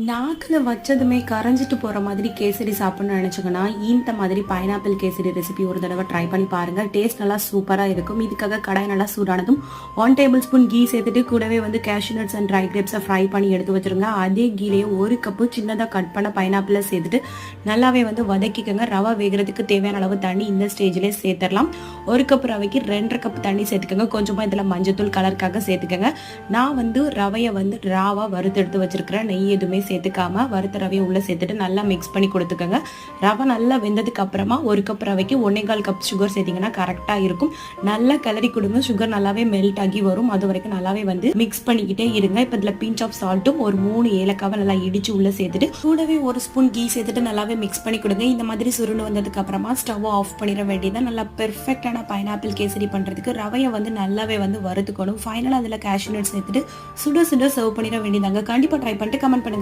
நாக்குல வச்சதுமே கரைஞ்சிட்டு போற மாதிரி கேசரி சாப்பிடணும்னு நினைச்சீங்கன்னா இந்த மாதிரி பைனாப்பிள் கேசரி ரெசிபி ஒரு தடவை ட்ரை பண்ணி பாருங்க. டேஸ்ட் நல்லா சூப்பரா இருக்கும். இதுக்காக கடாய் நல்லா சூடானதும் 1 டேபிள் ஸ்பூன் கீ சேர்த்துட்டு கூடவே கேஷ்யூ நட்ஸ் அண்ட் ட்ரை கிரேப்ஸை ஃப்ரை பண்ணி எடுத்து வச்சிருங்க. அதே கீலேயே 1 கப்பு சின்னதாக கட் பண்ண பைனாப்பிளை சேர்த்துட்டு நல்லாவே வதக்கிக்கோங்க. ரவை வேகிறதுக்கு தேவையான அளவு தண்ணி இந்த ஸ்டேஜ்லேயே சேர்த்துடலாம். 1 கப் ரவைக்கு 2.5 கப் தண்ணி சேர்த்துக்கோங்க. கொஞ்சமாக இதில் மஞ்சத்தூள் கலருக்காக சேர்த்துக்கோங்க. நான் ரவையை ராவா வறுத்தெடுத்து வச்சிருக்கிறேன். நெய் எதுவுமே சேர்த்துக்காம வறுத்த ரவையை உள்ள சேர்த்துட்டு நல்லா மிக்ஸ் பண்ணி கொடுத்துக்கோங்க. ரவை நல்லா வெந்ததுக்கு அப்புறமா 1 கப் ரவைக்கு 1.25 கப் சுகர் சேர்த்தீங்கன்னா கரெக்டா இருக்கும். நல்லா கிளறி கொடுங்க. சுகர் நல்லாவே மெல்ட் ஆகி வரும். அது வரைக்கும் நல்லாவே மிக்ஸ் பண்ணிக்கிட்டே இருங்க. இப்போ இதுல பிஞ்ச் ஆஃப் சால்ட்டும் ஒரு 3 ஏலக்காவை நல்லா இடிச்சு உள்ள சேர்த்துட்டு கூடவே 1 ஸ்பூன் கீ சேர்த்துட்டு நல்லாவே மிக்ஸ் பண்ணி கொடுங்க. இந்த மாதிரி சுருண்டு வந்ததுக்கு அப்புறமா ஸ்டவ் ஆஃப் பண்ணிட வேண்டியதான். நல்லா பெர்ஃபெக்டான பைனாப்பிள் கேசரி பண்றதுக்கு ரவையை நல்லாவே வறுத்துக்கணும். ஃபைனலா அதுல கேஷ்யூ நட்ஸ் சேர்த்துட்டு சுட சுட சர்வ் பண்ணிட வேண்டியதாங்க. கண்டிப்பா ட்ரை பண்ணிட்டு கமெண்ட் பண்ணுங்க.